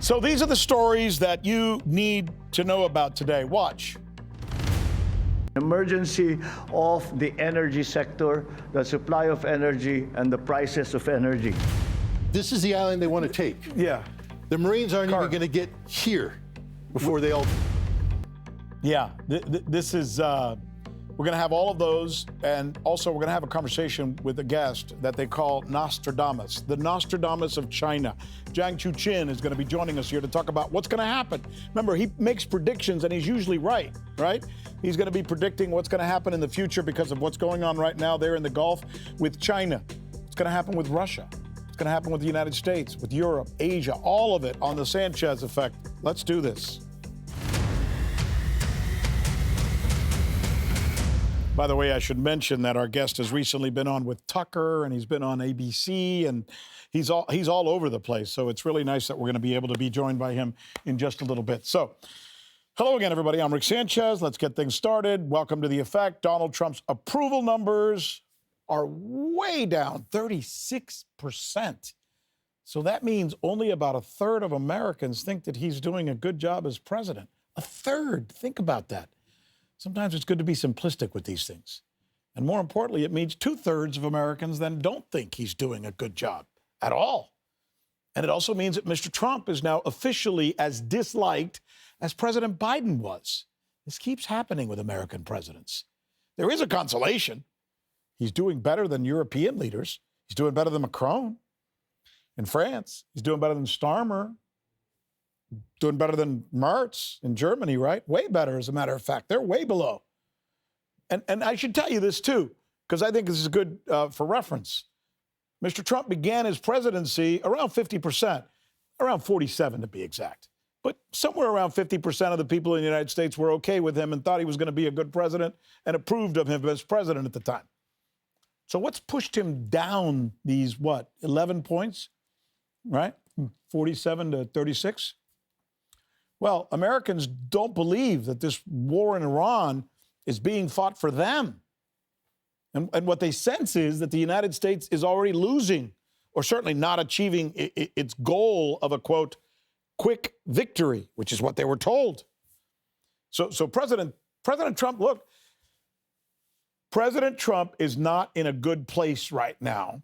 So these are the stories that you need to know about today. Watch. Emergency of the energy sector, the supply of energy, and the prices of energy. This is the island they want to take. Yeah. The Marines aren't even going to get here before they all... Yeah, this is, we're going to have all of those, and also we're going to have a conversation with a guest that they call Nostradamus, the Nostradamus of China. Jiang is going to be joining us here to talk about what's going to happen. Remember, he makes predictions, and he's usually right? He's going to be predicting what's going to happen in the future because of what's going on right now there in the Gulf with China. It's going to happen with Russia. It's going to happen with the United States, with Europe, Asia, all of it on the Sanchez effect. Let's do this. By the way, I should mention that our guest has recently been on with Tucker, and he's been on ABC, and he's all over the place. So it's really nice that we're going to be able to be joined by him in just a little bit. So, hello again, everybody. I'm Rick Sanchez. Let's get things started. Welcome to The Effect. Donald Trump's approval numbers are way down, 36%. So that means only about a third of Americans think that he's doing a good job as president. A third. Think about that. Sometimes it's good to be simplistic with these things. And more importantly, it means 2/3 of Americans then don't think he's doing a good job at all. And it also means that Mr. Trump is now officially as disliked as President Biden was. This keeps happening with American presidents. There is a consolation. He's doing better than European leaders. He's doing better than Macron in France. He's doing better than Starmer. Doing better than Merz in Germany, right? Way better, as a matter of fact. They're way below. And I should tell you this, too, because I think this is good for reference. Mr. Trump began his presidency around 50%, around 47 to be exact. But somewhere around 50% of the people in the United States were okay with him and thought he was going to be a good president and approved of him as president at the time. So what's pushed him down these, 11 points, right? 47 to 36? Well, Americans don't believe that this war in Iran is being fought for them. And what they sense is that the United States is already losing, or certainly not achieving its goal of a, quote, quick victory, which is what they were told. So President Trump, look, President Trump is not in a good place right now,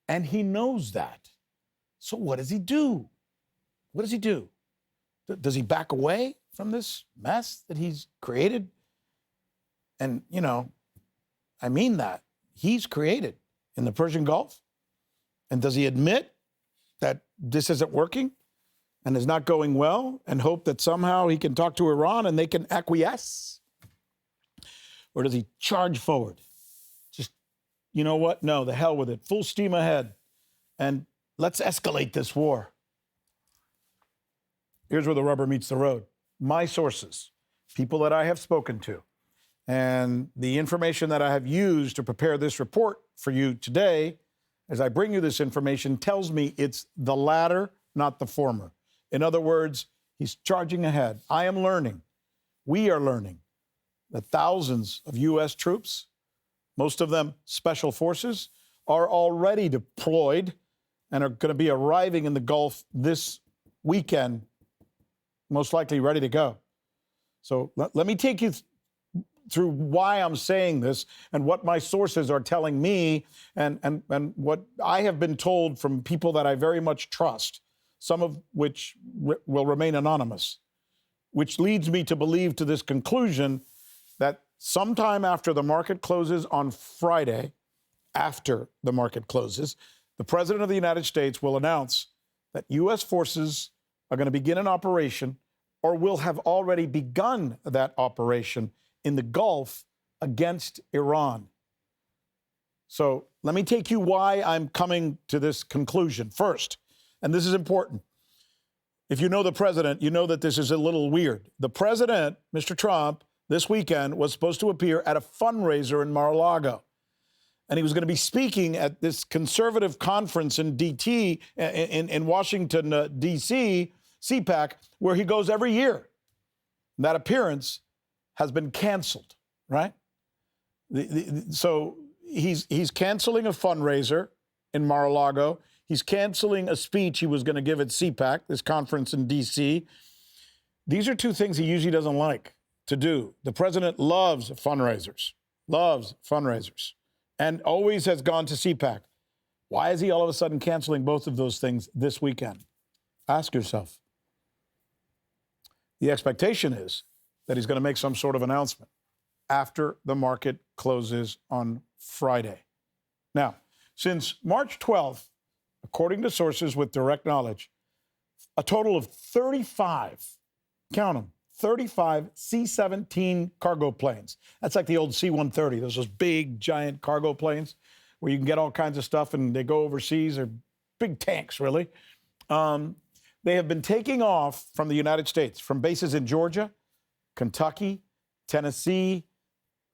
and he knows that. So what does he do? What does he do? Does he back away from this mess that he's created? And, I mean that. He's created in the Persian Gulf. And does he admit that this isn't working and is not going well and hope that somehow he can talk to Iran and they can acquiesce? Or does he charge forward? Just, you know what? No, the hell with it. Full steam ahead. And let's escalate this war. Here's where the rubber meets the road. My sources, people that I have spoken to, and the information that I have used to prepare this report for you today, as I bring you this information, tells me it's the latter, not the former. In other words, he's charging ahead. I am learning, we are learning, that thousands of U.S. troops, most of them special forces, are already deployed and are going to be arriving in the Gulf this weekend, most likely ready to go. So let me take you through why I'm saying this and what my sources are telling me and what I have been told from people that I very much trust, some of which will remain anonymous, which leads me to believe to this conclusion that sometime after the market closes on Friday, after the market closes, the President of the United States will announce that U.S. forces are going to begin an operation or will have already begun that operation in the Gulf against Iran. So let me take you why I'm coming to this conclusion. First, and this is important, if you know the president, you know that this is a little weird. The president, Mr. Trump, this weekend was supposed to appear at a fundraiser in Mar-a-Lago. And he was going to be speaking at this conservative conference in D.C., in Washington, D.C., CPAC, where he goes every year. That appearance has been canceled, right? So he's canceling a fundraiser in Mar-a-Lago. He's canceling a speech he was going to give at CPAC, this conference in D.C. These are two things he usually doesn't like to do. The president loves fundraisers, and always has gone to CPAC. Why is he all of a sudden canceling both of those things this weekend? Ask yourself. The expectation is that he's going to make some sort of announcement after the market closes on Friday. Now, since March 12th, according to sources with direct knowledge, a total of 35, count them, 35 C-17 cargo planes. That's like the old C-130, those big, giant cargo planes where you can get all kinds of stuff and they go overseas. They're big tanks, really. They have been taking off from the United States, from bases in Georgia, Kentucky, Tennessee,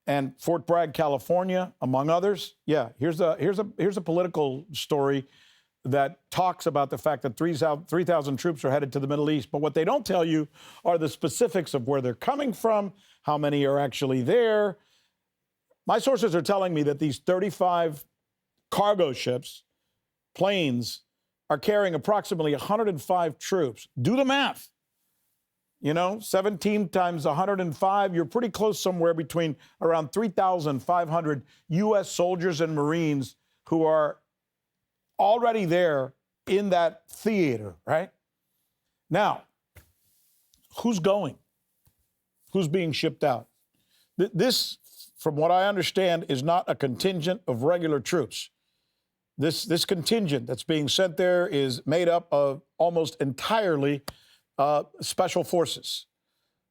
and Fort Bragg, California, among others. Yeah, here's a political story that talks about the fact that 3,000 troops are headed to the Middle East. But what they don't tell you are the specifics of where they're coming from, how many are actually there. My sources are telling me that these 35 cargo ships, planes, are carrying approximately 105 troops. Do the math. 17 times 105, you're pretty close somewhere between around 3,500 U.S. soldiers and Marines who are already there in that theater, right? Now, who's going? Who's being shipped out? This, from what I understand, is not a contingent of regular troops. This contingent that's being sent there is made up of almost entirely special forces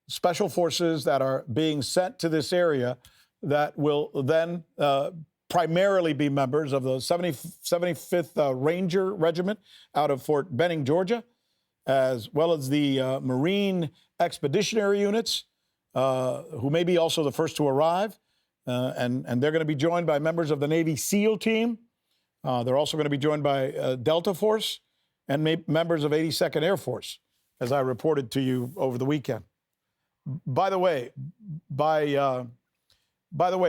that are being sent to this area that will then primarily be members of the 75th Ranger Regiment out of Fort Benning, Georgia, as well as the Marine Expeditionary Units, who may be also the first to arrive. And they're going to be joined by members of the Navy SEAL team. They're also going to be joined by Delta Force and members of 82nd Air Force, as I reported to you over the weekend. By the way,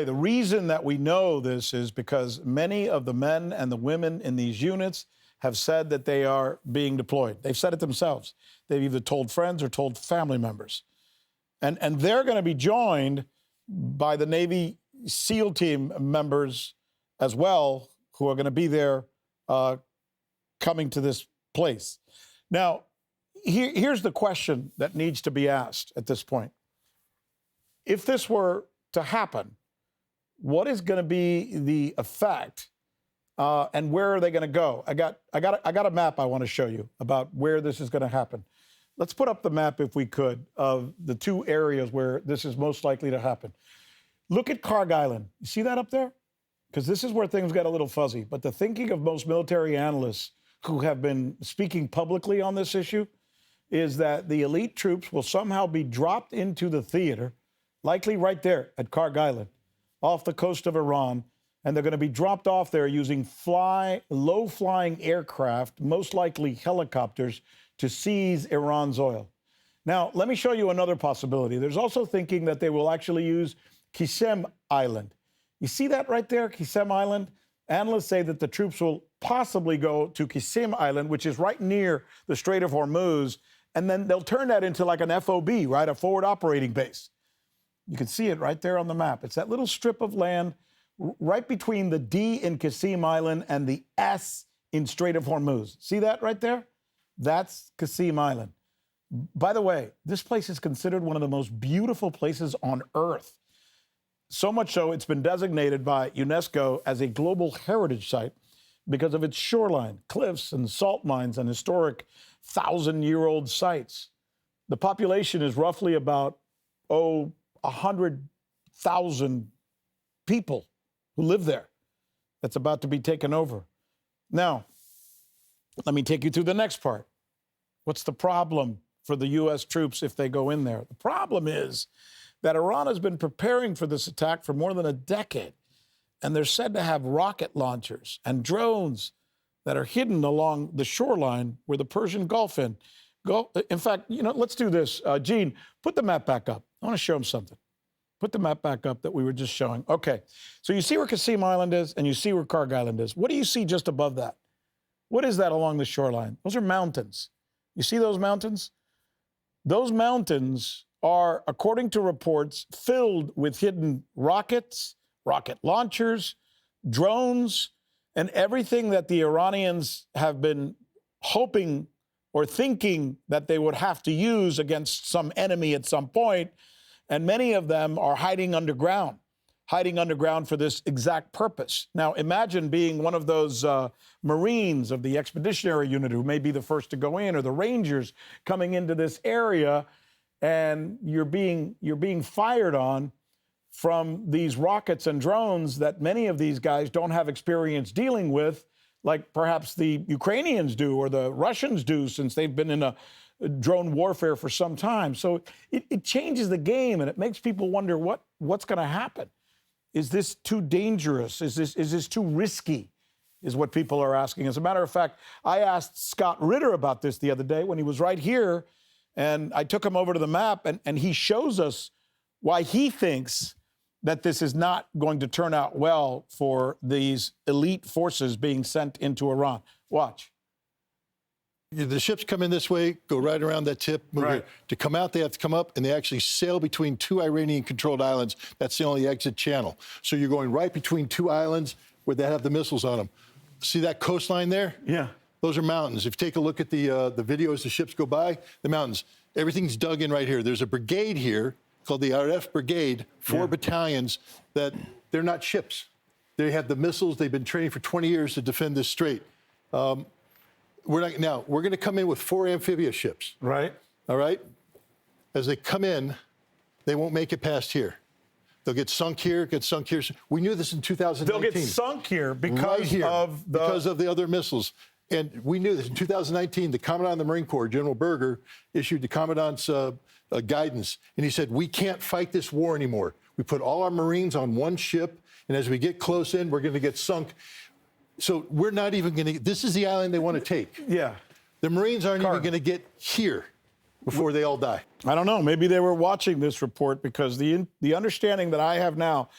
the reason that we know this is because many of the men and the women in these units have said that they are being deployed. They've said it themselves. They've either told friends or told family members. And they're going to be joined by the Navy SEAL team members as well, who are going to be there coming to this place. Now, here's the question that needs to be asked at this point. If this were to happen, what is going to be the effect, and where are they going to go? I got a map I want to show you about where this is going to happen. Let's put up the map, if we could, of the two areas where this is most likely to happen. Look at Carg Island. You see that up there? Because this is where things get a little fuzzy. But the thinking of most military analysts who have been speaking publicly on this issue is that the elite troops will somehow be dropped into the theater, likely right there at Carg Island, off the coast of Iran, and they're going to be dropped off there using low-flying aircraft, most likely helicopters, to seize Iran's oil. Now, let me show you another possibility. There's also thinking that they will actually use Qasem Island. You see that right there, Qasem Island? Analysts say that the troops will possibly go to Qasem Island, which is right near the Strait of Hormuz, and then they'll turn that into like an FOB, right, a forward operating base. You can see it right there on the map. It's that little strip of land right between the D in Qasem Island and the S in Strait of Hormuz. See that right there? That's Qasem Island. By the way, this place is considered one of the most beautiful places on Earth. So much so, it's been designated by UNESCO as a global heritage site because of its shoreline, cliffs and salt mines and historic 1,000-year-old sites. The population is roughly about, 100,000 people who live there. That's about to be taken over. Now, let me take you through the next part. What's the problem for the U.S. troops if they go in there? The problem is that Iran has been preparing for this attack for more than a decade, and they're said to have rocket launchers and drones that are hidden along the shoreline where the Persian Gulf in. In fact, let's do this. Gene, put the map back up. I want to show them something. Put the map back up that we were just showing. Okay, so you see where Qasem Island is, and you see where Carg Island is. What do you see just above that? What is that along the shoreline? Those are mountains. You see those mountains? Those mountains are, according to reports, filled with hidden rockets, rocket launchers, drones, and everything that the Iranians have been hoping or thinking that they would have to use against some enemy at some point. And many of them are hiding underground for this exact purpose. Now, imagine being one of those Marines of the Expeditionary Unit who may be the first to go in, or the Rangers coming into this area, and you're being fired on from these rockets and drones that many of these guys don't have experience dealing with, like perhaps the Ukrainians do or the Russians do, since they've been in a drone warfare for some time. So it changes the game, and it makes people wonder what's going to happen. Is this too dangerous? Is this too risky? Is what people are asking. As a matter of fact, I asked Scott Ritter about this the other day when he was right here, and I took him over to the map, and he shows us why he thinks that this is not going to turn out well for these elite forces being sent into Iran. Watch. The ships come in this way, go right around that tip. Right. To come out, they have to come up, and they actually sail between two Iranian-controlled islands. That's the only exit channel. So you're going right between two islands where they have the missiles on them. See that coastline there? Yeah. Those are mountains. If you take a look at the video as the ships go by, the mountains, everything's dug in right here. There's a brigade here called the RF Brigade, 4 battalions, that they're not ships. They have the missiles. They've been training for 20 years to defend this strait. We're going to come in with 4 amphibious ships. Right. All right? As they come in, they won't make it past here. They'll get sunk here, get sunk here. We knew this in 2019. They'll get sunk here because of the other missiles. And we knew this in 2019. The Commandant of the Marine Corps, General Berger, issued the Commandant's guidance. And he said, we can't fight this war anymore. We put all our Marines on one ship, and as we get close in, we're going to get sunk. So we're not even going to, this is the island they want to take. Yeah. The Marines aren't even going to get here before they all die. I don't know. Maybe they were watching this report, because the understanding that I have now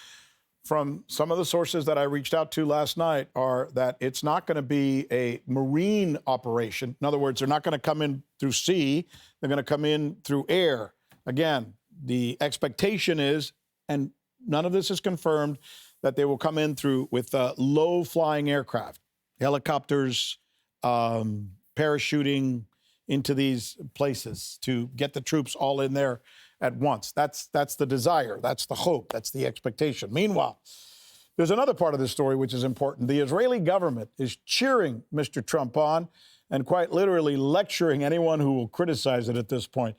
from some of the sources that I reached out to last night are that it's not going to be a Marine operation. In other words, they're not going to come in through sea. They're going to come in through air. Again, the expectation is, and none of this is confirmed, that they will come in with low-flying aircraft, helicopters, parachuting into these places to get the troops all in there at once. That's the desire. That's the hope. That's the expectation. Meanwhile, there's another part of this story which is important. The Israeli government is cheering Mr. Trump on and quite literally lecturing anyone who will criticize it at this point.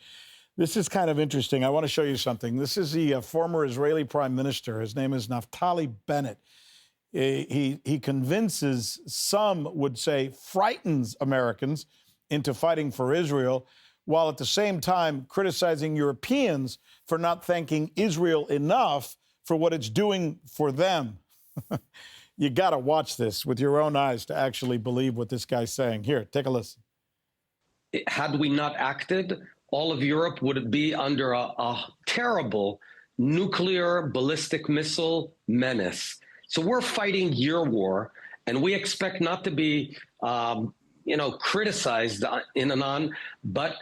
This is kind of interesting. I want to show you something. This is the former Israeli prime minister. His name is Naftali Bennett. He convinces, some would say, frightens Americans into fighting for Israel, while at the same time criticizing Europeans for not thanking Israel enough for what it's doing for them. You got to watch this with your own eyes to actually believe what this guy's saying. Here, take a listen. Had we not acted, all of Europe would be under a terrible nuclear ballistic missile menace. So we're fighting your war, and we expect not to be, criticized in and on, but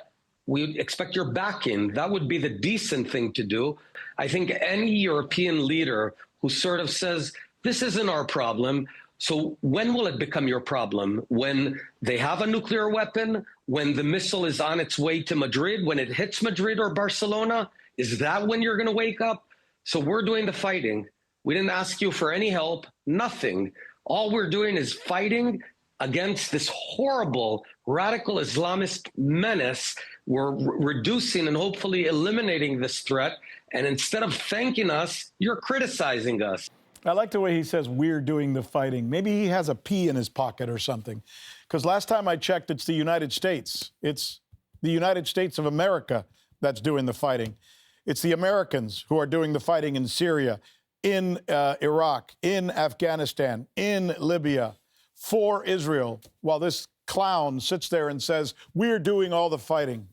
we expect your backing. That would be the decent thing to do. I think any European leader who sort of says, this isn't our problem, so when will it become your problem? When they have a nuclear weapon? When the missile is on its way to Madrid? When it hits Madrid or Barcelona? Is that when you're going to wake up? So we're doing the fighting. We didn't ask you for any help, nothing. All we're doing is fighting against this horrible radical Islamist menace. We're reducing and hopefully eliminating this threat. And instead of thanking us, you're criticizing us. I like the way he says we're doing the fighting. Maybe he has a P in his pocket or something. Because last time I checked, it's the United States. It's the United States of America that's doing the fighting. It's the Americans who are doing the fighting in Syria, in Iraq, in Afghanistan, in Libya, for Israel, while this clown sits there and says, we're doing all the fighting.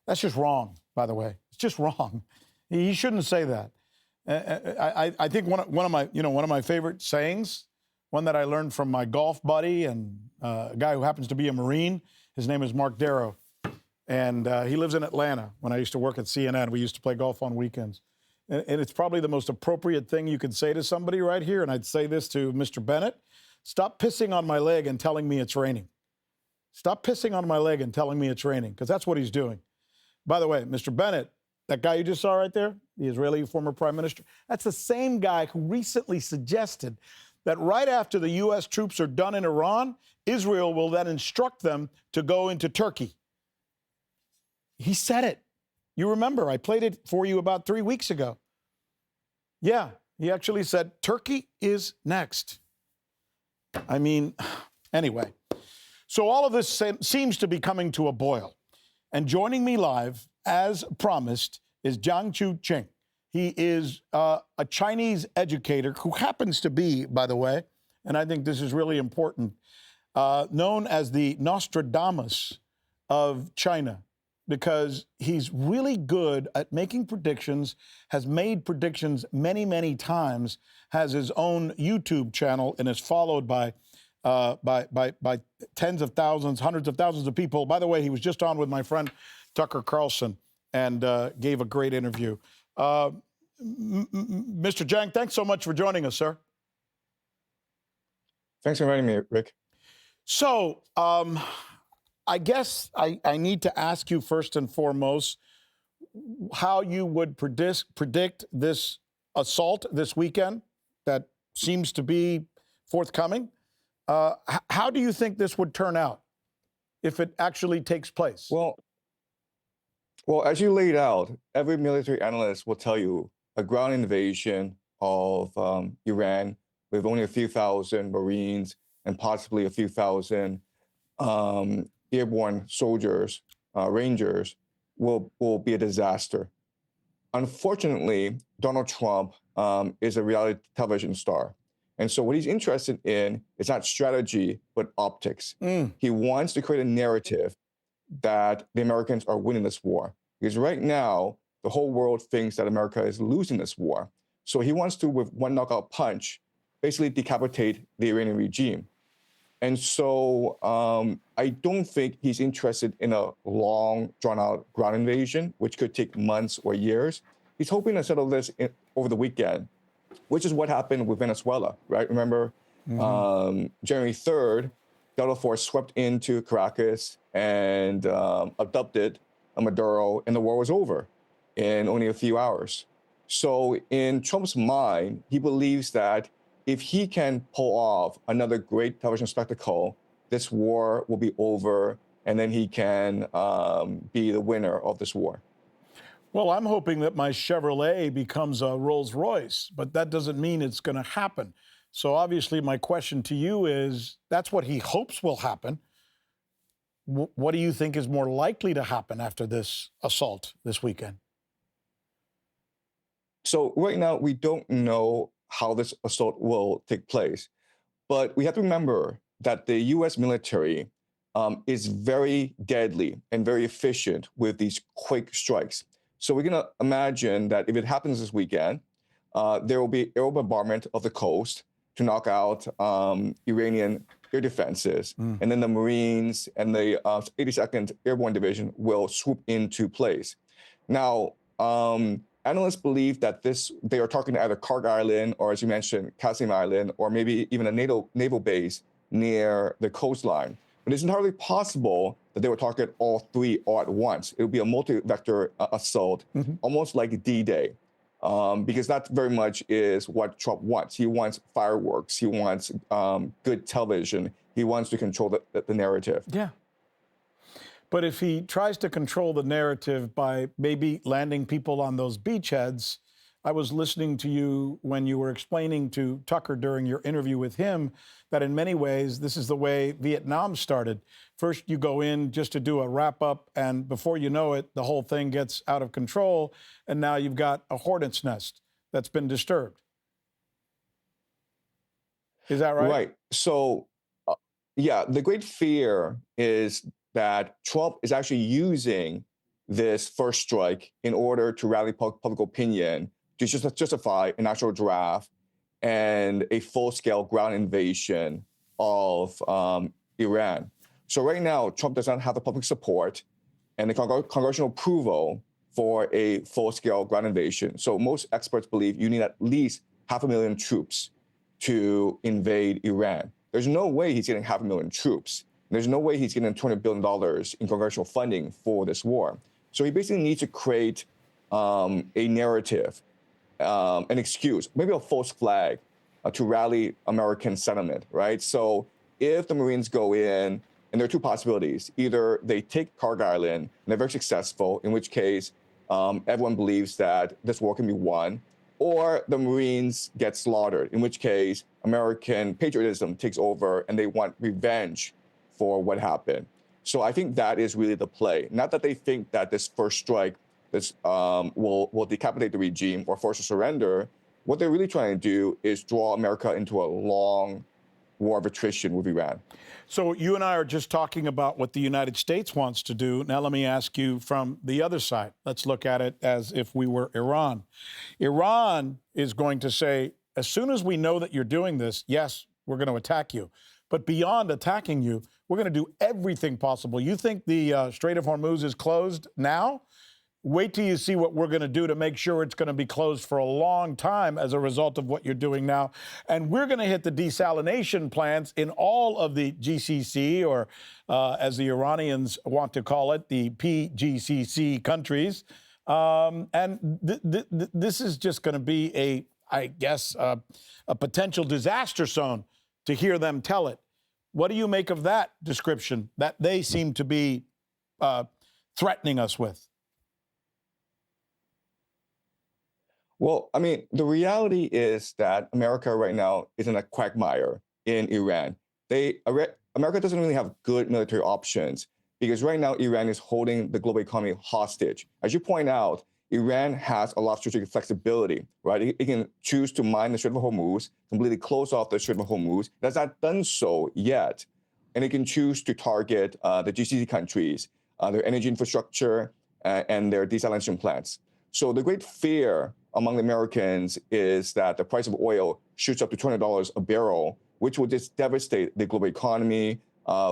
That's just wrong, by the way. It's just wrong. He shouldn't say that. I think one of my favorite sayings, one that I learned from my golf buddy and a guy who happens to be a Marine. His name is Mark Darrow, and he lives in Atlanta. When I used to work at CNN, we used to play golf on weekends. And it's probably the most appropriate thing you could say to somebody right here, and I'd say this to Mr. Bennett. Stop pissing on my leg and telling me it's raining. Stop pissing on my leg and telling me it's raining, because that's what he's doing. By the way, Mr. Bennett, that guy you just saw right there, the Israeli former prime minister, that's the same guy who recently suggested that right after the U.S. troops are done in Iran, Israel will then instruct them to go into Turkey. He said it. You remember, I played it for you about 3 weeks ago. Yeah, he actually said, Turkey is next. I mean, anyway. So all of this seems to be coming to a boil. And joining me live, as promised, is Jiang Cheng. He is a Chinese educator who happens to be, by the way, and I think this is really important, known as the Nostradamus of China, because he's really good at making predictions, has made predictions many, many times, has his own YouTube channel, and is followed by tens of thousands, hundreds of thousands of people. By the way, he was just on with my friend Tucker Carlson and gave a great interview. Mr. Jiang, thanks so much for joining us, sir. Thanks for inviting me, Rick. So I guess I need to ask you first and foremost how you would predict this assault this weekend that seems to be forthcoming. How do you think this would turn out if it actually takes place? Well, as you laid out, every military analyst will tell you a ground invasion of Iran with only a few thousand Marines and possibly a few thousand airborne soldiers, Rangers, will be a disaster. Unfortunately, Donald Trump is a reality television star. And so what he's interested in is not strategy, but optics. He wants to create a narrative that the Americans are winning this war. Because right now, the whole world thinks that America is losing this war. So he wants to, with one knockout punch, basically decapitate the Iranian regime. And so I don't think he's interested in a long, drawn-out ground invasion, which could take months or years. He's hoping to settle this over the weekend, which is what happened with Venezuela, right? Remember, January 3rd, Delta Force swept into Caracas and abducted Maduro, and the war was over in only a few hours. So in Trump's mind, he believes that if he can pull off another great television spectacle, this war will be over, and then he can be the winner of this war. Well, I'm hoping that my Chevrolet becomes a Rolls Royce, but that doesn't mean it's going to happen. So obviously my question to you is, that's what he hopes will happen. What do you think is more likely to happen after this assault this weekend? So right now, we don't know how this assault will take place, but we have to remember that the U.S. military is very deadly and very efficient with these quick strikes. So we're going to imagine that if it happens this weekend, there will be aerial bombardment of the coast to knock out Iranian air defenses. And then the Marines and the 82nd Airborne Division will swoop into place. Now, analysts believe that they are targeting either Karg Island or, as you mentioned, Qasim Island, or maybe even a naval base near the coastline. But it's entirely possible that they will target all three all at once. It will be a multi-vector assault, almost like D-Day. Because that very much is what Trump wants. He wants fireworks. He wants good television. He wants to control the narrative. Yeah. But if he tries to control the narrative by maybe landing people on those beachheads, I was listening to you when you were explaining to Tucker during your interview with him that in many ways, this is the way Vietnam started. First, you go in just to do a wrap up, and before you know it, the whole thing gets out of control, and now you've got a hornet's nest that's been disturbed. Is that right? Right. So, yeah, the great fear is that Trump is actually using this first strike in order to rally public opinion to justify an actual draft and a full-scale ground invasion of Iran. So right now, Trump does not have the public support and the congressional approval for a full-scale ground invasion. So most experts believe you need at least 500,000 troops to invade Iran. There's no way he's getting 500,000 troops. There's no way he's getting $200 billion in congressional funding for this war. So he basically needs to create a narrative, an excuse, maybe a false flag to rally American sentiment, right? So if the Marines go in, and there are two possibilities. Either they take Carg Island, and they're very successful, in which case everyone believes that this war can be won, or the Marines get slaughtered, in which case American patriotism takes over and they want revenge for what happened. So I think that is really the play. Not that they think that this first strike will decapitate the regime or force a surrender. What they're really trying to do is draw America into a long war of attrition with Iran. So you and I are just talking about what the United States wants to do. Now let me ask you from the other side. Let's look at it as if we were Iran. Iran is going to say, as soon as we know that you're doing this, yes, we're going to attack you. But beyond attacking you, we're going to do everything possible. You think the Strait of Hormuz is closed now? Wait till you see what we're going to do to make sure it's going to be closed for a long time as a result of what you're doing now. And we're going to hit the desalination plants in all of the GCC, or as the Iranians want to call it, the PGCC countries. This is just going to be I guess, a potential disaster zone to hear them tell it. What do you make of that description that they seem to be threatening us with? Well, I mean, the reality is that America right now is in a quagmire in Iran. America doesn't really have good military options because right now Iran is holding the global economy hostage. As you point out, Iran has a lot of strategic flexibility, right? It can choose to mine the Strait of Hormuz, completely close off the Strait of Hormuz. It has not done so yet. And it can choose to target the GCC countries, their energy infrastructure, and their desalination plants. So the great fear among the Americans is that the price of oil shoots up to $200 a barrel, which would just devastate the global economy,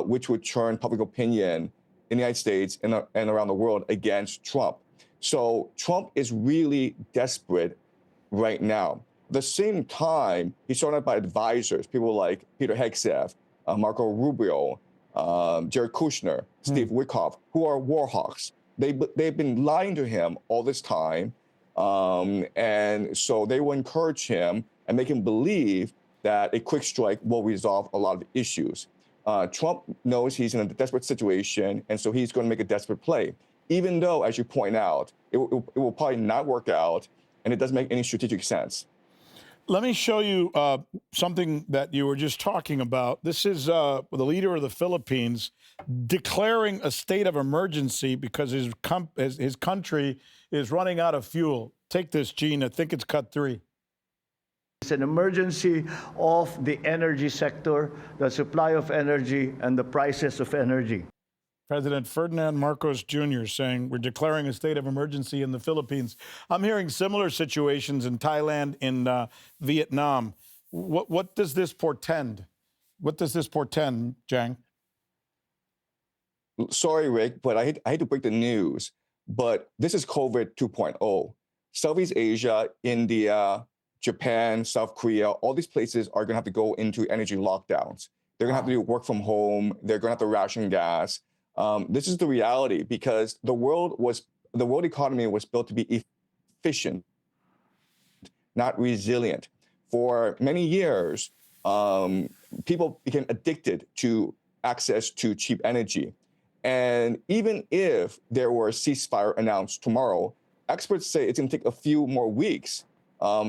which would turn public opinion in the United States and around the world against Trump. So Trump is really desperate right now. At the same time, he's surrounded by advisors, people like Peter Hegseth, Marco Rubio, Jared Kushner, Steve Witkoff, who are war hawks. They've been lying to him all this time. And so they will encourage him and make him believe that a quick strike will resolve a lot of issues. Trump knows he's in a desperate situation, and so he's going to make a desperate play, even though, as you point out, it will probably not work out, and it doesn't make any strategic sense. Let me show you something that you were just talking about. This is the leader of the Philippines declaring a state of emergency because his country is running out of fuel. Take this, Gene. I think it's cut 3. It's an emergency of the energy sector, the supply of energy, and the prices of energy. President Ferdinand Marcos Jr. saying we're declaring a state of emergency in the Philippines. I'm hearing similar situations in Thailand, in Vietnam. What does this portend? What does this portend, Jiang? Sorry, Rick, but I hate to break the news, but this is COVID 2.0. Southeast Asia, India, Japan, South Korea, all these places are going to have to go into energy lockdowns. They're going to have to do work from home. They're going to have to ration gas. This is the reality because the world economy was built to be efficient, not resilient. For many years, people became addicted to access to cheap energy. And even if there were a ceasefire announced tomorrow, experts say it's going to take a few more weeks,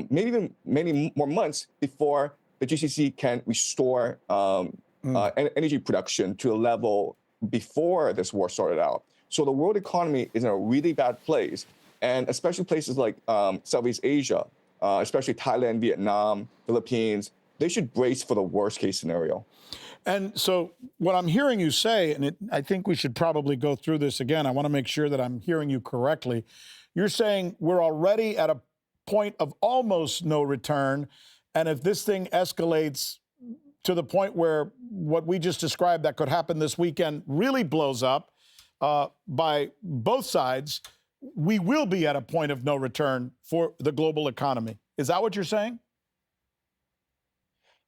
maybe even many more months before the GCC can restore energy production to a level before this war started out. So the world economy is in a really bad place, and especially places like Southeast Asia, especially Thailand, Vietnam, Philippines, they should brace for the worst case scenario. And so what I'm hearing you say, and I think we should probably go through this again. I want to make sure that I'm hearing you correctly. You're saying we're already at a point of almost no return. And if this thing escalates to the point where what we just described that could happen this weekend really blows up by both sides, we will be at a point of no return for the global economy. Is that what you're saying?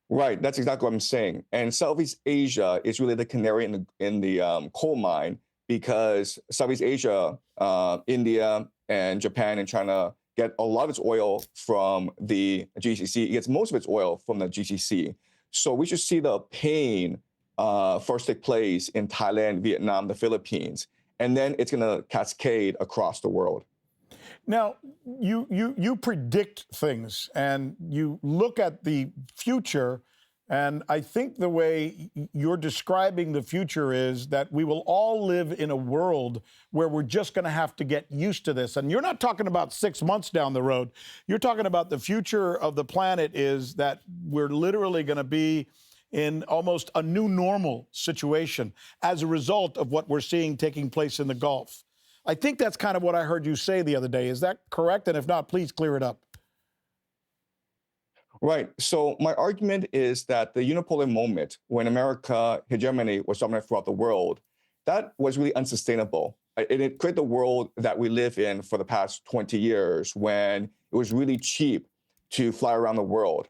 Right, that's exactly what I'm saying. And Southeast Asia is really the canary in the coal mine, because Southeast Asia, India, and Japan and China get a lot of its oil from the GCC. It gets most of its oil from the GCC. So we should see the pain first take place in Thailand, Vietnam, the Philippines, and then it's going to cascade across the world. Now, you predict things and you look at the future, and I think the way you're describing the future is that we will all live in a world where we're just going to have to get used to this. And you're not talking about 6 months down the road. You're talking about the future of the planet is that we're literally going to be in almost a new normal situation as a result of what we're seeing taking place in the Gulf. I think that's kind of what I heard you say the other day. Is that correct? And if not, please clear it up. Right. So my argument is that the unipolar moment, when America hegemony was dominant throughout the world, that was really unsustainable. It created the world that we live in for the past 20 years, when it was really cheap to fly around the world,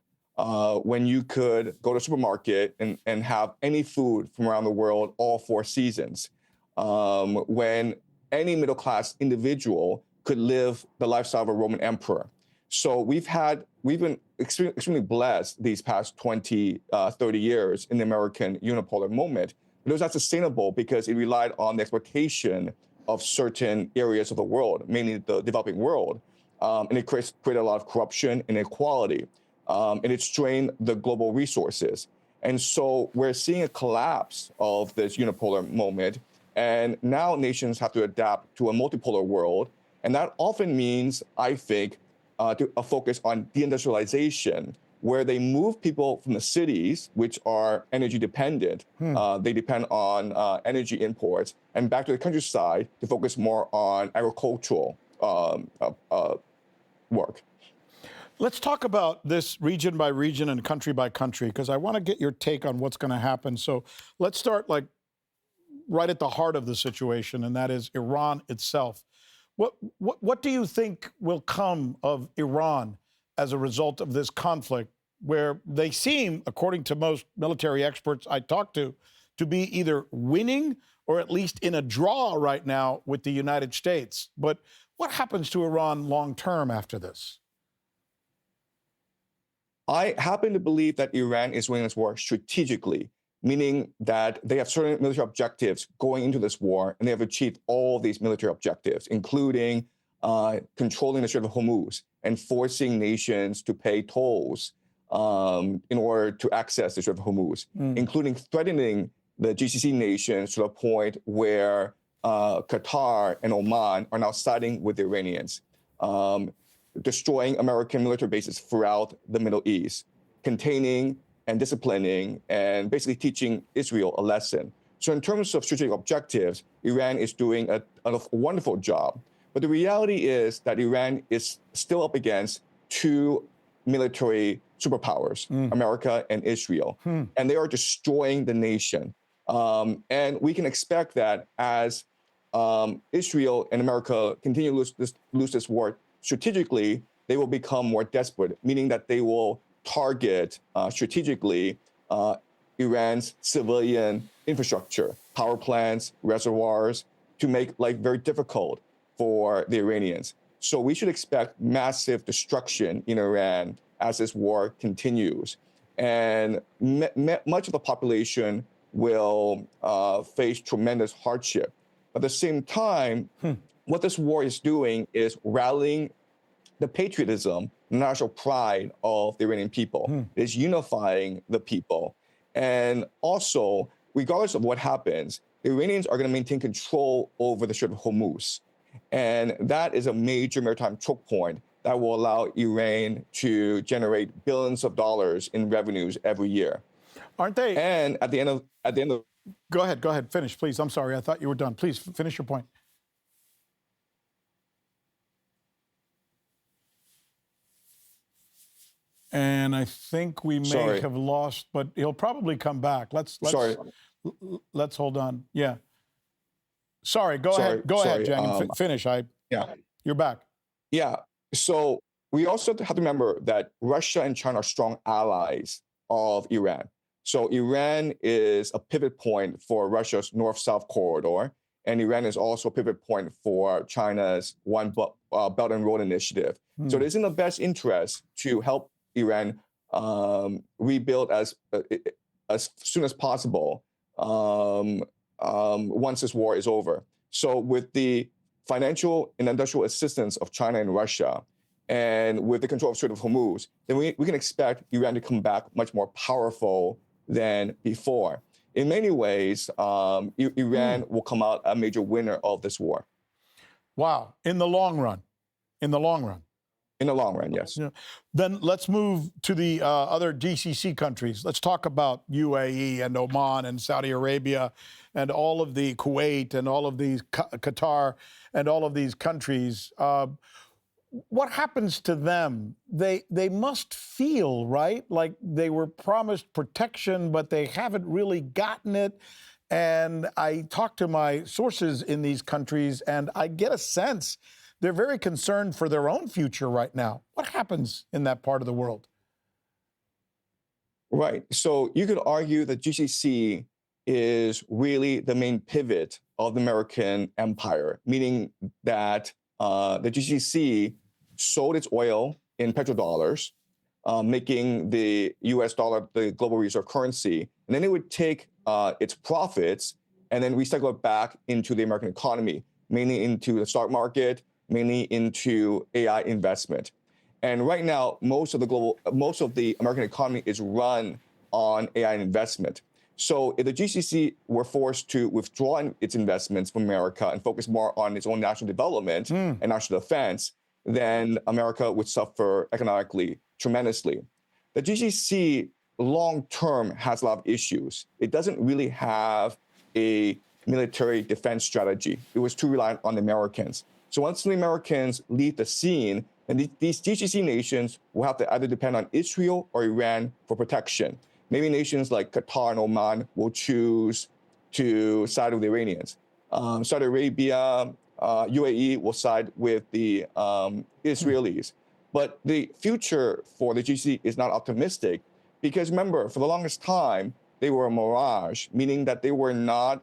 when you could go to a supermarket and have any food from around the world all 4 seasons, when any middle-class individual could live the lifestyle of a Roman emperor. So we've been extremely blessed these past 20, 30 years in the American unipolar moment. But it was not sustainable because it relied on the exploitation of certain areas of the world, mainly the developing world. And it created a lot of corruption and inequality. And it strained the global resources. And so we're seeing a collapse of this unipolar moment. And now nations have to adapt to a multipolar world. And that often means, I think, to a focus on deindustrialization, where they move people from the cities, which are energy dependent, they depend on energy imports, and back to the countryside to focus more on agricultural work. Let's talk about this region by region and country by country, because I want to get your take on what's going to happen. So let's start right at the heart of the situation, and that is Iran itself. What do you think will come of Iran as a result of this conflict, where they seem, according to most military experts I talked to be either winning or at least in a draw right now with the United States? But what happens to Iran long term after this? I happen to believe that Iran is winning this war strategically, meaning that they have certain military objectives going into this war, and they have achieved all these military objectives, including controlling the Strait of Hormuz and forcing nations to pay tolls in order to access the Strait of Hormuz, including threatening the GCC nations to the point where Qatar and Oman are now siding with the Iranians, destroying American military bases throughout the Middle East, containing and disciplining and basically teaching Israel a lesson. So in terms of strategic objectives, Iran is doing a wonderful job. But the reality is that Iran is still up against 2 military superpowers, America and Israel, and they are destroying the nation. And we can expect that as Israel and America continue to lose this war strategically, they will become more desperate, meaning that they will target strategically Iran's civilian infrastructure, power plants, reservoirs, to make life very difficult for the Iranians. So we should expect massive destruction in Iran as this war continues. And much of the population will face tremendous hardship. At the same time, what this war is doing is rallying the patriotism, the national pride of the Iranian people. It is unifying the people. And also, regardless of what happens, the Iranians are going to maintain control over the Strait of Hormuz. And that is a major maritime choke point that will allow Iran to generate billions of dollars in revenues every year. Aren't they? And at the end of Go ahead, finish, please. I'm sorry, I thought you were done. Please finish your point. And I think we may Sorry. have lost, but he'll probably come back. Sorry. Let's hold on. Yeah. Sorry. Go Sorry, ahead. Go ahead, sorry, Jiang. And finish. Yeah. You're back. Yeah. So we also have to remember that Russia and China are strong allies of Iran. So Iran is a pivot point for Russia's north-south corridor, and Iran is also a pivot point for China's One Belt and Road Initiative. So it is in the best interest to help Iran rebuild as soon as possible once this war is over. So with the financial and industrial assistance of China and Russia, and with the control of Strait of Hormuz, then we can expect Iran to come back much more powerful than before. In many ways, Iran will come out a major winner of this war. Wow. In the long run. In the long run. In the long run, yes. Yeah. Then let's move to the other GCC countries. Let's talk about UAE and Oman and Saudi Arabia and all of the Kuwait and all of these Qatar and all of these countries. What happens to them? They must feel, right, like they were promised protection, but they haven't really gotten it. And I talk to my sources in these countries, and I get a sense they're very concerned for their own future right now. What happens in that part of the world? Right. So you could argue that GCC is really the main pivot of the American empire, meaning that the GCC sold its oil in petrodollars, making the US dollar the global reserve currency. And then it would take its profits and then recycle it back into the American economy, mainly into the stock market, mainly into AI investment. And right now, most of the American economy is run on AI investment. So if the GCC were forced to withdraw its investments from America and focus more on its own national development and national defense, then America would suffer economically tremendously. The GCC long-term has a lot of issues. It doesn't really have a military defense strategy. It was too reliant on the Americans. So once the Americans leave the scene, then these GCC nations will have to either depend on Israel or Iran for protection. Maybe nations like Qatar and Oman will choose to side with the Iranians. Saudi Arabia, UAE will side with the Israelis. But the future for the GCC is not optimistic because remember, for the longest time, they were a mirage, meaning that they were not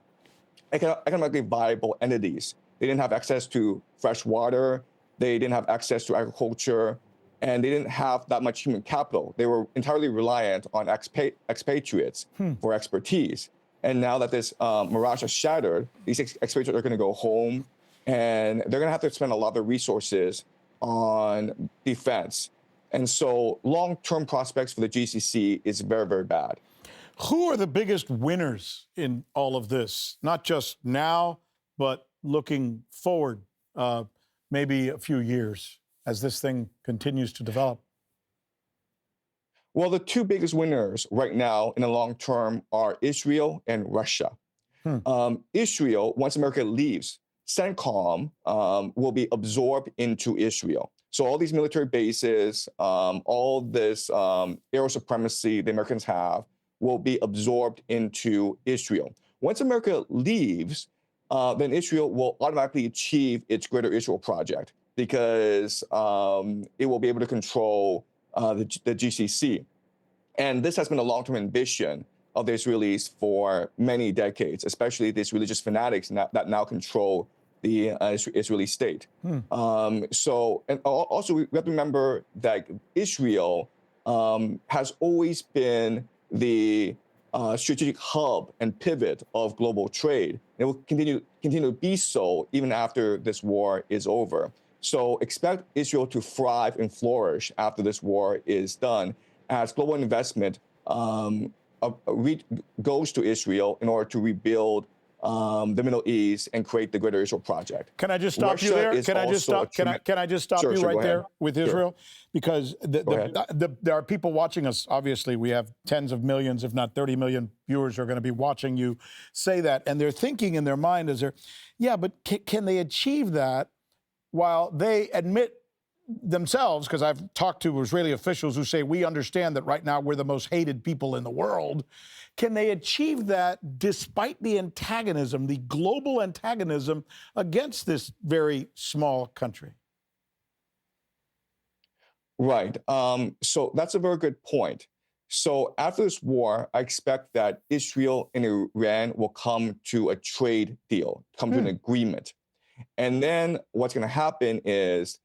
economically viable entities. They didn't have access to fresh water. They didn't have access to agriculture. And they didn't have that much human capital. They were entirely reliant on expatriates for expertise. And now that this mirage has shattered, these expatriates are going to go home, and they're going to have to spend a lot of their resources on defense. And so long-term prospects for the GCC is very, very bad. Who are the biggest winners in all of this? Not just now, but looking forward maybe a few years as this thing continues to develop? Well, the two biggest winners right now in the long term are Israel and Russia. Israel, once America leaves, CENTCOM will be absorbed into Israel. So all these military bases, all this air supremacy the Americans have will be absorbed into Israel. Once America leaves, then Israel will automatically achieve its Greater Israel Project because it will be able to control the GCC. And this has been a long-term ambition of the Israelis for many decades, especially these religious fanatics that now control the Israeli state. And also we have to remember that Israel has always been the strategic hub and pivot of global trade. It will continue to be so even after this war is over. So expect Israel to thrive and flourish after this war is done as global investment goes to Israel in order to rebuild the Middle East and create the Greater Israel Project. Can I just stop you there? Can I just stop? Can I just stop you right there with Israel? Because there are people watching us. Obviously, we have tens of millions, if not 30 million viewers, who are going to be watching you say that, and they're thinking in their mind, but can they achieve that while they admit themselves, because I've talked to Israeli officials who say we understand that right now we're the most hated people in the world. Can they achieve that despite the antagonism, the global antagonism against this very small country? Right. So that's a very good point. So after this war, I expect that Israel and Iran will come to a trade deal, come to an agreement. And then what's going to happen is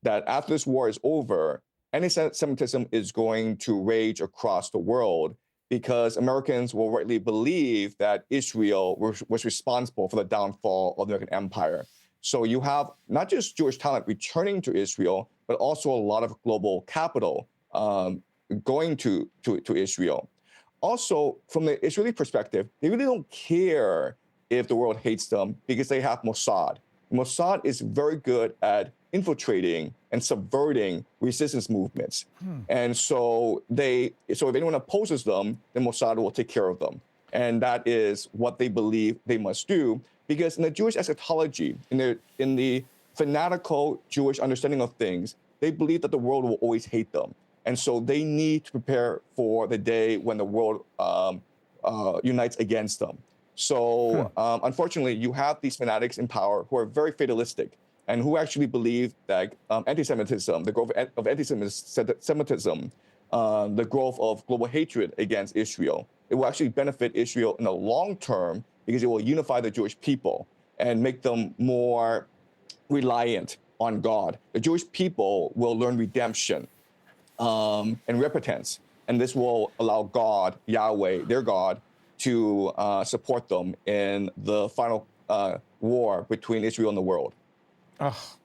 that after this war is over, anti-Semitism is going to rage across the world because Americans will rightly believe that Israel was responsible for the downfall of the American empire. So you have not just Jewish talent returning to Israel, but also a lot of global capital going to Israel. Also, from the Israeli perspective, they really don't care if the world hates them because they have Mossad. Mossad is very good at infiltrating and subverting resistance movements. And so if anyone opposes them, then Mossad will take care of them. And that is what they believe they must do, because in the Jewish eschatology, in the fanatical Jewish understanding of things, they believe that the world will always hate them. And so they need to prepare for the day when the world unites against them. So unfortunately, you have these fanatics in power who are very fatalistic and who actually believe that anti-Semitism, the growth of anti-Semitism, the growth of global hatred against Israel, it will actually benefit Israel in the long term because it will unify the Jewish people and make them more reliant on God. The Jewish people will learn redemption and repentance, and this will allow God, Yahweh, their God, to support them in the final war between Israel and the world. Oh,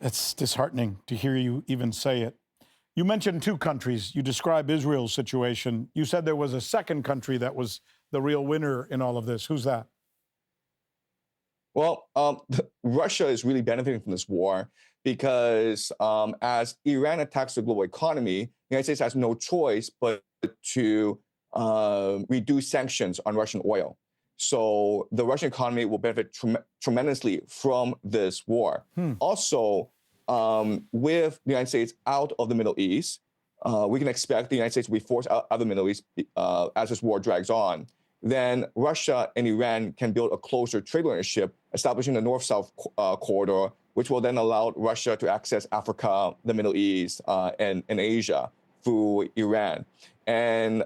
it's disheartening to hear you even say it. You mentioned two countries. You describe Israel's situation. You said there was a second country that was the real winner in all of this. Who's that? Well, Russia is really benefiting from this war because as Iran attacks the global economy, the United States has no choice but to reduce sanctions on Russian oil. So the Russian economy will benefit tremendously from this war. Also, with the United States out of the Middle East, we can expect the United States will be forced out of the Middle East as this war drags on. Then Russia and Iran can build a closer trade relationship, establishing the North-South corridor, which will then allow Russia to access Africa, the Middle East, and Asia through Iran. And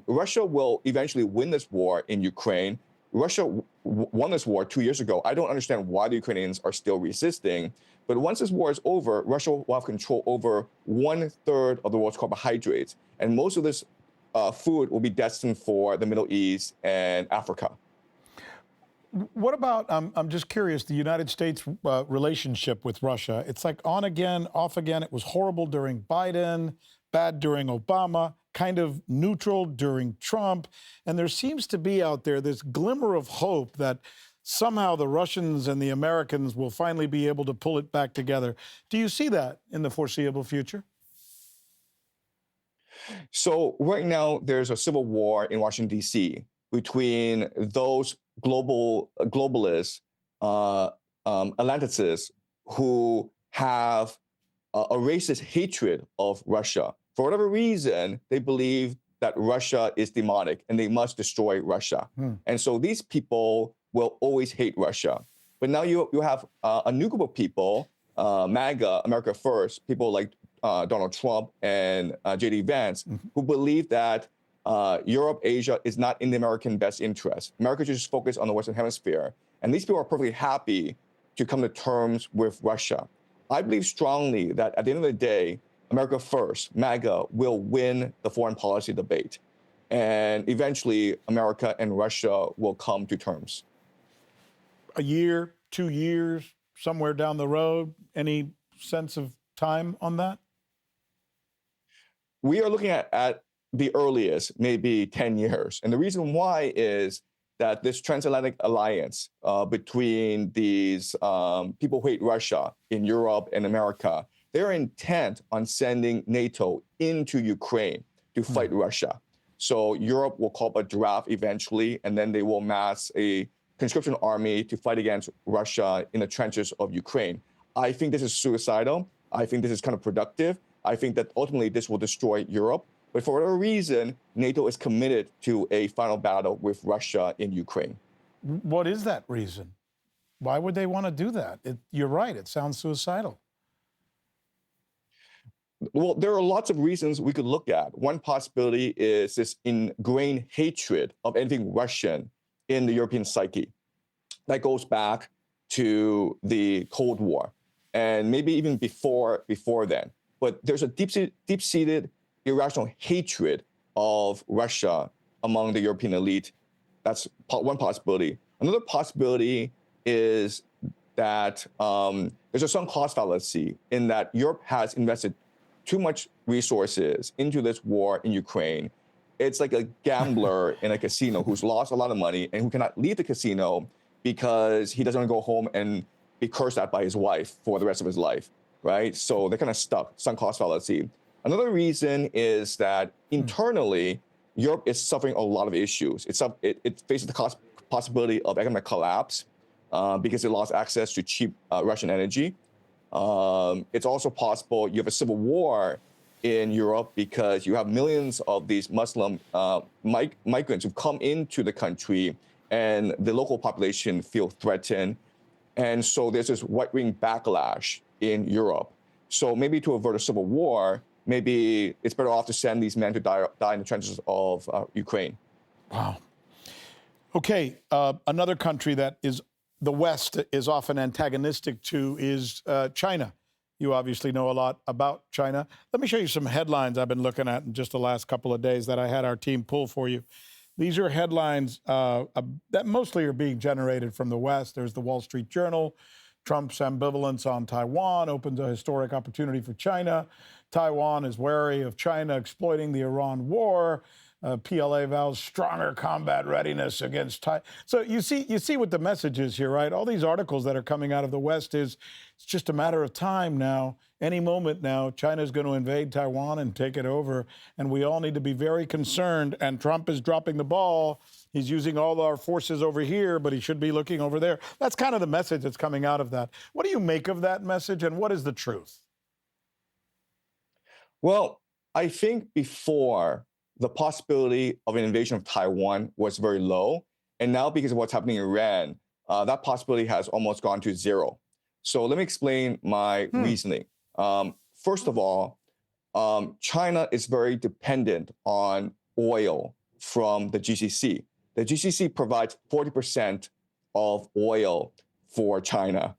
Russia will eventually win this war in Ukraine. Russia won this war 2 years ago. I don't understand why the Ukrainians are still resisting. But once this war is over, Russia will have control over 1/3 of the world's carbohydrates. And most of this food will be destined for the Middle East and Africa. What about, I'm just curious, the United States relationship with Russia? It's like on again, off again. It was horrible during Biden, bad during Obama, kind of neutral during Trump. And there seems to be out there this glimmer of hope that somehow the Russians and the Americans will finally be able to pull it back together. Do you see that in the foreseeable future? So right now, there's a civil war in Washington, D.C. between those globalists, Atlanticists, who have a racist hatred of Russia. For whatever reason, they believe that Russia is demonic and they must destroy Russia. And so these people will always hate Russia. But now you have a new group of people, MAGA, America First, people like Donald Trump and J.D. Vance, who believe that Europe, Asia is not in the American best interest. America should just focus on the Western Hemisphere. And these people are perfectly happy to come to terms with Russia. I believe strongly that at the end of the day, America First, MAGA, will win the foreign policy debate. And eventually, America and Russia will come to terms. A year, 2 years, somewhere down the road? Any sense of time on that? We are looking at the earliest, maybe 10 years. And the reason why is that this transatlantic alliance between these people who hate Russia in Europe and America, they're intent on sending NATO into Ukraine to fight Russia. So Europe will call up a draft eventually, and then they will mass a conscription army to fight against Russia in the trenches of Ukraine. I think this is suicidal. I think this is kind of productive. I think that ultimately this will destroy Europe. But for whatever reason, NATO is committed to a final battle with Russia in Ukraine. What is that reason? Why would they want to do that? You're right. It sounds suicidal. Well, there are lots of reasons we could look at. One possibility is this ingrained hatred of anything Russian in the European psyche. That goes back to the Cold War, and maybe even before then. But there's a deep-seated irrational hatred of Russia among the European elite. That's one possibility. Another possibility is that there's a sunk cost fallacy in that Europe has invested too much resources into this war in Ukraine. It's like a gambler in a casino who's lost a lot of money and who cannot leave the casino because he doesn't want to go home and be cursed at by his wife for the rest of his life, right? So they're kind of stuck, sunk cost fallacy. Another reason is that internally, Europe is suffering a lot of issues. It faces the possibility of economic collapse because it lost access to cheap Russian energy. It's also possible you have a civil war in Europe because you have millions of these Muslim migrants who come into the country and the local population feel threatened. And so there's this right-wing backlash in Europe. So maybe to avert a civil war, maybe it's better off to send these men to die in the trenches of Ukraine. Wow. Okay, another country that is the West is often antagonistic to is China. You obviously know a lot about China. Let me show you some headlines I've been looking at in just the last couple of days that I had our team pull for you. These are headlines that mostly are being generated from the West. There's the Wall Street Journal. Trump's ambivalence on Taiwan opens a historic opportunity for China. Taiwan is wary of China exploiting the Iran war. PLA vows stronger combat readiness against Taiwan. So you see what the message is here, right? All these articles that are coming out of the West it's just a matter of time now. Any moment now, China's going to invade Taiwan and take it over. And we all need to be very concerned. And Trump is dropping the ball. He's using all our forces over here, but he should be looking over there. That's kind of the message that's coming out of that. What do you make of that message, and what is the truth? Well, I think before, the possibility of an invasion of Taiwan was very low. And now, because of what's happening in Iran, that possibility has almost gone to zero. So let me explain my reasoning. First of all, China is very dependent on oil from the GCC. The GCC provides 40% of oil for China.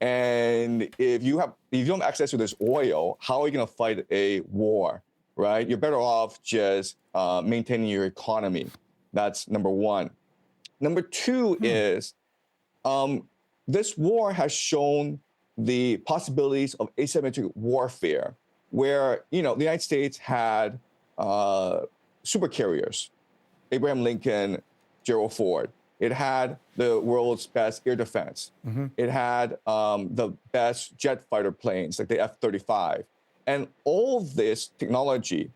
And if you don't have access to this oil, how are you going to fight a war, right? You're better off just maintaining your economy. That's number one. Number two is this war has shown the possibilities of asymmetric warfare, where the United States had super carriers, Abraham Lincoln, Gerald Ford. It had the world's best air defense. It had the best jet fighter planes, like the F-35. And all of this technology,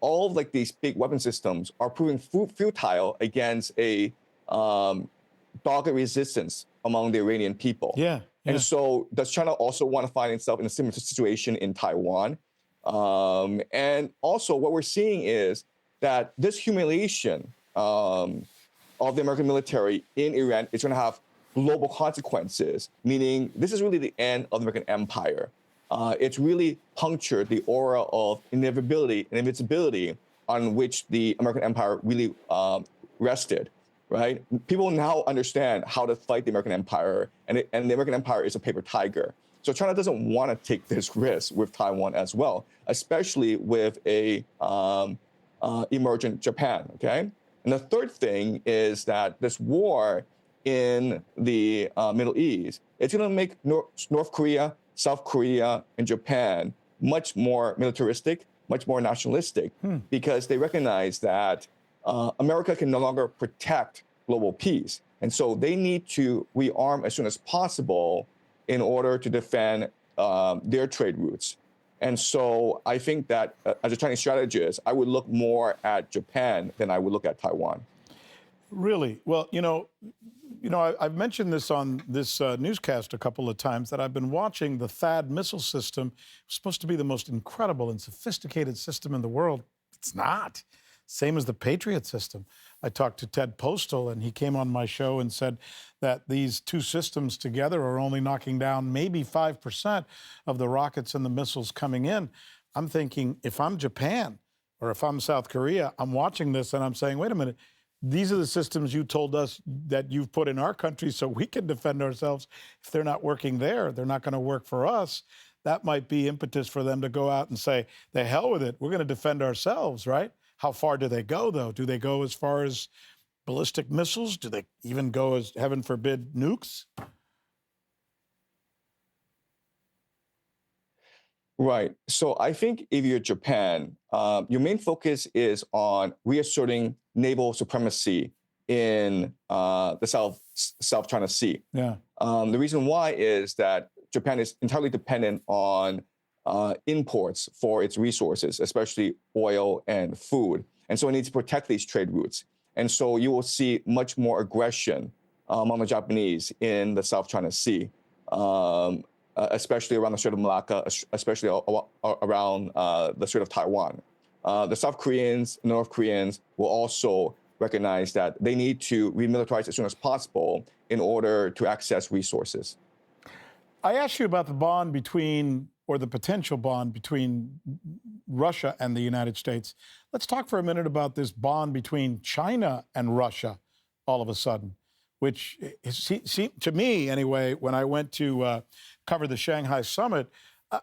all of these big weapon systems are proving futile against a dogged resistance among the Iranian people. And so does China also want to find itself in a similar situation in Taiwan? And also what we're seeing is that this humiliation of the American military in Iran is going to have global consequences, meaning this is really the end of the American empire. It's really punctured the aura of inevitability and invincibility on which the American empire really rested, right? People now understand how to fight the American empire, and the American empire is a paper tiger. So China doesn't want to take this risk with Taiwan as well, especially with a emergent Japan, okay? And the third thing is that this war in the Middle East, it's going to make North Korea, South Korea, and Japan much more militaristic, much more nationalistic, because they recognize that America can no longer protect global peace. And so they need to rearm as soon as possible in order to defend their trade routes. And so I think that as a Chinese strategist, I would look more at Japan than I would look at Taiwan. Really? Well, you know, I've mentioned this on this newscast a couple of times that I've been watching the THAAD missile system. It's supposed to be the most incredible and sophisticated system in the world. It's not. Same as the Patriot system. I talked to Ted Postal, and he came on my show and said that these two systems together are only knocking down maybe 5% of the rockets and the missiles coming in. I'm thinking, if I'm Japan or if I'm South Korea, I'm watching this and I'm saying, wait a minute, these are the systems you told us that you've put in our country so we can defend ourselves. If they're not working there, they're not going to work for us. That might be impetus for them to go out and say, the hell with it, we're going to defend ourselves, right? How far do they go, though? Do they go as far as ballistic missiles? Do they even go as, heaven forbid, nukes? Right. So I think if you're Japan, your main focus is on reasserting naval supremacy in the South China Sea. Yeah. The reason why is that Japan is entirely dependent on imports for its resources, especially oil and food. And so it needs to protect these trade routes. And so you will see much more aggression among the Japanese in the South China Sea. Especially around the Strait of Malacca, especially around the Strait of Taiwan. The South Koreans, North Koreans will also recognize that they need to remilitarize as soon as possible in order to access resources. I asked you about the bond between, or the potential bond between Russia and the United States. Let's talk for a minute about this bond between China and Russia all of a sudden, which to me anyway, when I went to cover the Shanghai summit,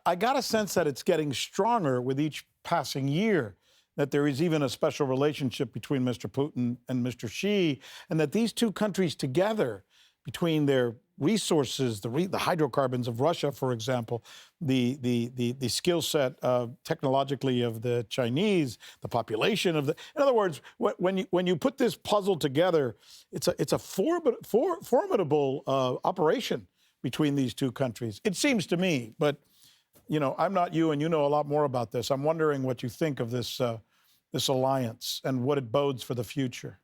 I got a sense that it's getting stronger with each passing year, that there is even a special relationship between Mr. Putin and Mr. Xi, and that these two countries together, between their resources, the hydrocarbons of Russia, for example, the skill set technologically of the Chinese, the population of the. In other words, when you put this puzzle together, it's a formidable operation between these two countries. It seems to me, but you know, I'm not you, and you know a lot more about this. I'm wondering what you think of this this alliance and what it bodes for the future.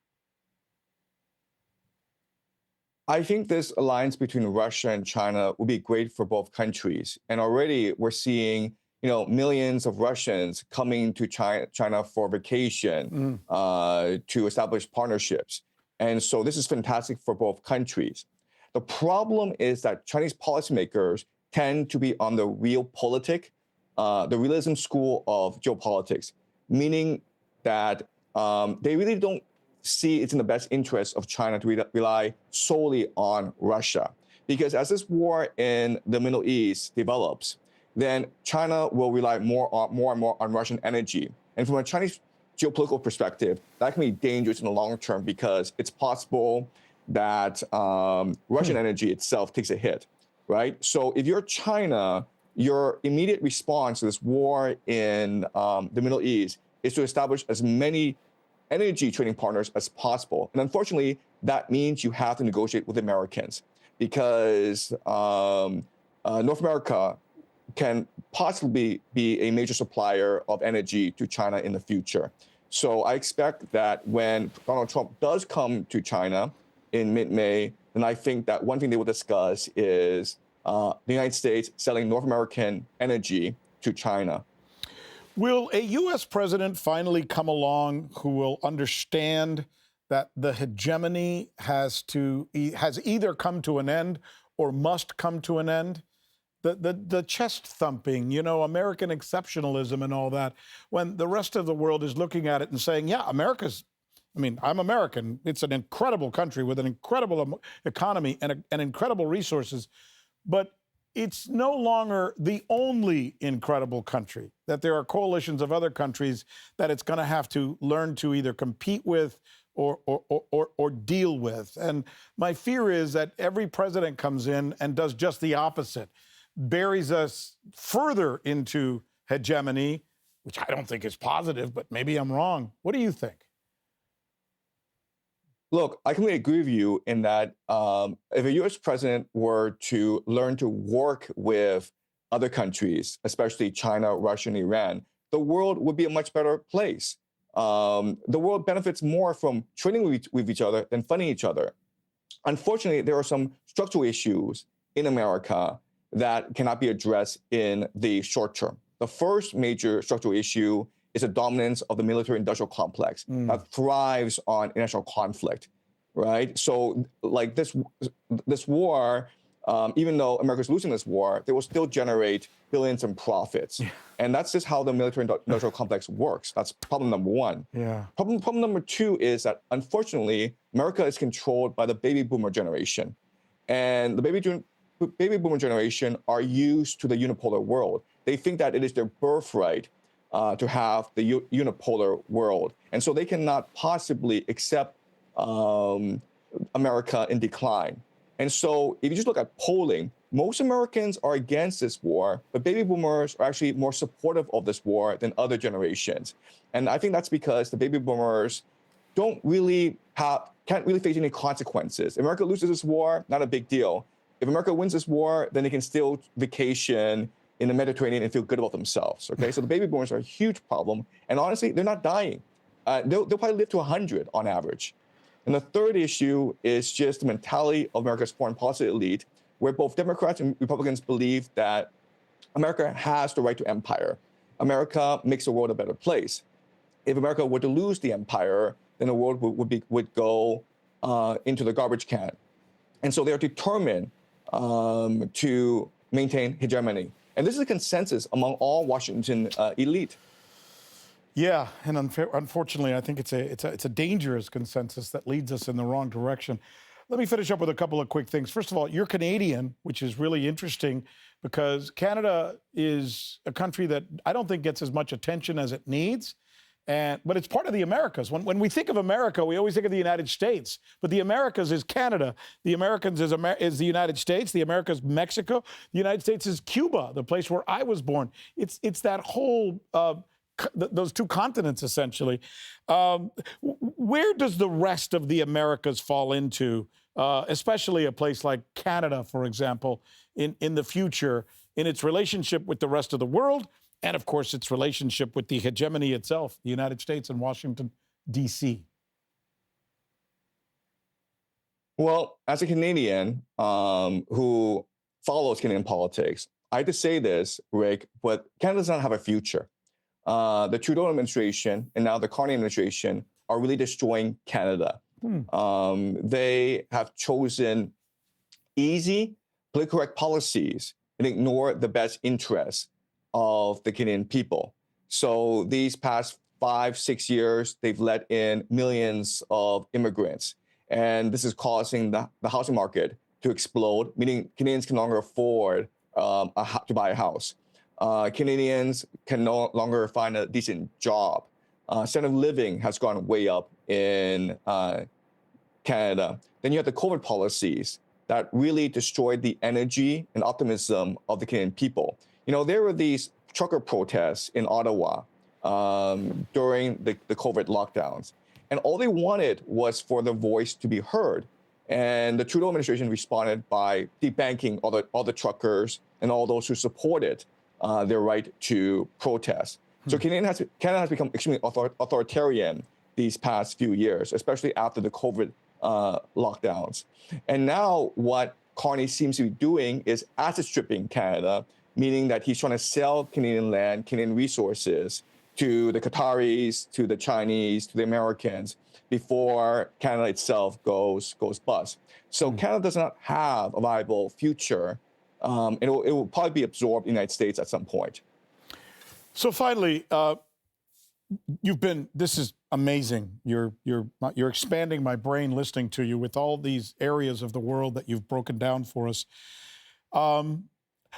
I think this alliance between Russia and China will be great for both countries. And already we're seeing, you know, millions of Russians coming to China for vacation to establish partnerships. And so this is fantastic for both countries. The problem is that Chinese policymakers tend to be on the realpolitik, the realism school of geopolitics, meaning that they really don't see it's in the best interest of China to rely solely on Russia. Because as this war in the Middle East develops, then China will rely more and more on Russian energy. And from a Chinese geopolitical perspective, that can be dangerous in the long term because it's possible that Russian energy itself takes a hit, right? So if you're China, your immediate response to this war in the Middle East is to establish as many energy trading partners as possible. And unfortunately, that means you have to negotiate with Americans because North America can possibly be a major supplier of energy to China in the future. So I expect that when Donald Trump does come to China in mid-May, then I think that one thing they will discuss is the United States selling North American energy to China. Will a U.S. president finally come along who will understand that the hegemony has either come to an end or must come to an end? The chest thumping, you know, American exceptionalism and all that, when the rest of the world is looking at it and saying, yeah, I'm American. It's an incredible country with an incredible economy and incredible resources, but it's no longer the only incredible country, that there are coalitions of other countries that it's going to have to learn to either compete with or deal with. And my fear is that every president comes in and does just the opposite, buries us further into hegemony, which I don't think is positive, but maybe I'm wrong. What do you think? Look, I completely agree with you in that if a U.S. president were to learn to work with other countries, especially China, Russia, and Iran, the world would be a much better place. The world benefits more from trading with each other than fighting each other. unfortunately, there are some structural issues in America that cannot be addressed in the short term. The first major structural issue is the dominance of the military-industrial complex that thrives on international conflict, right? So, like this war, even though America's losing this war, they will still generate billions in profits. And that's just how the military-industrial complex works. That's problem number one. Yeah. Problem number two is that, unfortunately, America is controlled by the baby boomer generation. And the baby boomer generation are used to the unipolar world. They think that it is their birthright to have the unipolar world. And so they cannot possibly accept America in decline. And so if you just look at polling, most Americans are against this war, but baby boomers are actually more supportive of this war than other generations. And I think that's because the baby boomers can't really face any consequences. If America loses this war, not a big deal. If America wins this war, then they can still vacation in the Mediterranean and feel good about themselves. Okay, so the baby boomers are a huge problem, and honestly, they're not dying. They'll probably live to 100 on average. And the third issue is just the mentality of America's foreign policy elite, where both Democrats and Republicans believe that America has the right to empire. America makes the world a better place. If America were to lose the empire, then the world would go into the garbage can. And so they are determined to maintain hegemony. And this is a consensus among all Washington elite. Yeah, and unfortunately, I think it's a dangerous consensus that leads us in the wrong direction. Let me finish up with a couple of quick things. First of all, you're Canadian, which is really interesting because Canada is a country that I don't think gets as much attention as it needs. But it's part of the Americas. When we think of America, we always think of the United States. But the Americas is Canada. The Americans is the United States. The Americas, Mexico. The United States is Cuba, the place where I was born. It's that whole, those two continents, essentially. Where does the rest of the Americas fall into, especially a place like Canada, for example, in the future, in its relationship with the rest of the world? And, of course, its relationship with the hegemony itself, the United States and Washington, D.C. Well, as a Canadian who follows Canadian politics, I hate to say this, Rick, but Canada does not have a future. The Trudeau administration and now the Carney administration are really destroying Canada. They have chosen easy, politically correct policies and ignore the best interests of the Canadian people. So these past 5-6 years, they've let in millions of immigrants. And this is causing the housing market to explode, meaning Canadians can no longer afford to buy a house. Canadians can no longer find a decent job. Standard of living has gone way up in Canada. Then you have the COVID policies that really destroyed the energy and optimism of the Canadian people. You know, there were these trucker protests in Ottawa during the COVID lockdowns. And all they wanted was for their voice to be heard. And the Trudeau administration responded by debanking all the truckers and all those who supported their right to protest. So Canada has become extremely authoritarian these past few years, especially after the COVID lockdowns. And now what Carney seems to be doing is asset stripping Canada, meaning that he's trying to sell Canadian land, Canadian resources to the Qataris, to the Chinese, to the Americans before Canada itself goes bust. So Canada does not have a viable future. It will probably be absorbed in the United States at some point. So finally, this is amazing. You're expanding my brain listening to you with all these areas of the world that you've broken down for us.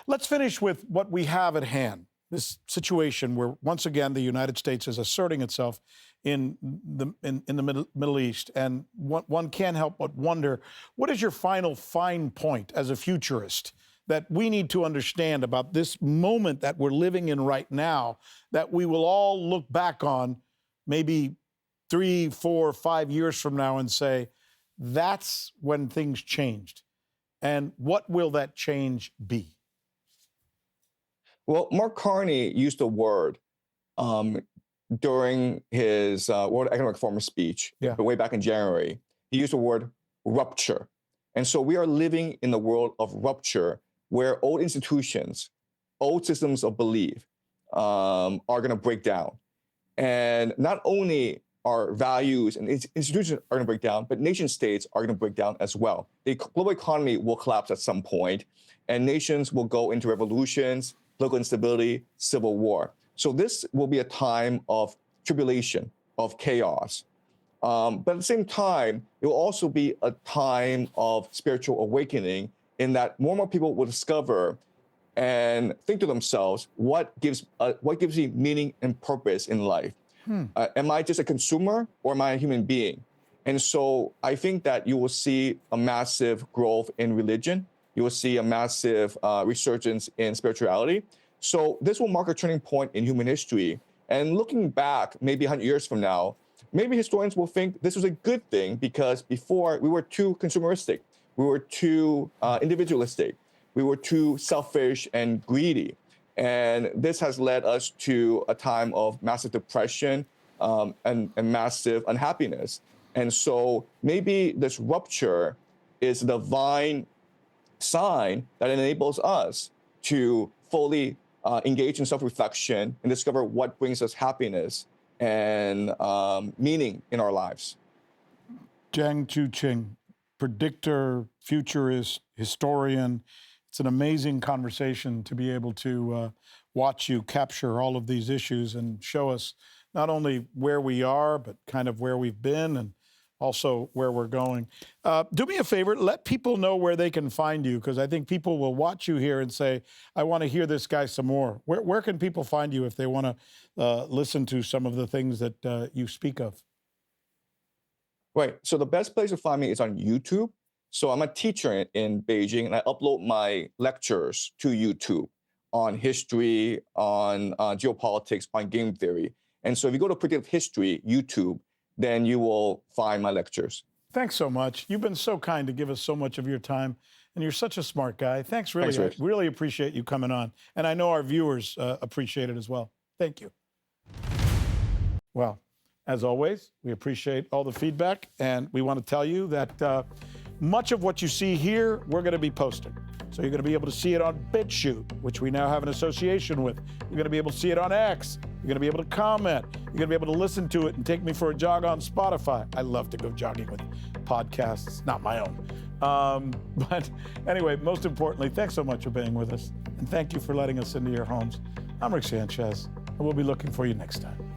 Let's finish with what we have at hand, this situation where, once again, the United States is asserting itself in the Middle East. And one can't help but wonder, what is your final fine point as a futurist that we need to understand about this moment that we're living in right now, that we will all look back on maybe 3, 4, 5 years from now and say, that's when things changed? And what will that change be? Well, Mark Carney used a word during his World Economic Forum speech way back in January. He used the word rupture. And so we are living in a world of rupture where old institutions, old systems of belief are going to break down. And not only our values and institutions are going to break down, but nation states are going to break down as well. The global economy will collapse at some point, and nations will go into revolutions, political instability, civil war. So this will be a time of tribulation, of chaos. But at the same time, it will also be a time of spiritual awakening in that more and more people will discover and think to themselves, what gives me meaning and purpose in life? Am I just a consumer or am I a human being? And so I think that you will see a massive growth in religion. You will see a massive resurgence in spirituality. So this will mark a turning point in human history. And looking back, maybe 100 years from now, maybe historians will think this was a good thing because before we were too consumeristic, we were too individualistic, we were too selfish and greedy. And this has led us to a time of massive depression and massive unhappiness. And so maybe this rupture is a divine sign that enables us to fully engage in self-reflection and discover what brings us happiness and meaning in our lives. Jiang Ching, predictor, futurist, historian. It's an amazing conversation to be able to watch you capture all of these issues and show us not only where we are, but kind of where we've been and also where we're going. Do me a favor, let people know where they can find you, because I think people will watch you here and say, I want to hear this guy some more. Where can people find you if they want to listen to some of the things that you speak of? Right. So the best place to find me is on YouTube. So I'm a teacher in Beijing, and I upload my lectures to YouTube on history, on geopolitics, on game theory. And so if you go to Predictive History, YouTube, then you will find my lectures. Thanks so much. You've been so kind to give us so much of your time, and you're such a smart guy. Thanks, really. Thanks, I really appreciate you coming on, and I know our viewers appreciate it as well. Thank you. Well, as always, we appreciate all the feedback, and we want to tell you that much of what you see here, we're going to be posting. So you're going to be able to see it on BitChute, which we now have an association with. You're going to be able to see it on X. You're going to be able to comment. You're going to be able to listen to it and take me for a jog on Spotify. I love to go jogging with podcasts, not my own. But anyway, most importantly, thanks so much for being with us. And thank you for letting us into your homes. I'm Rick Sanchez, and we'll be looking for you next time.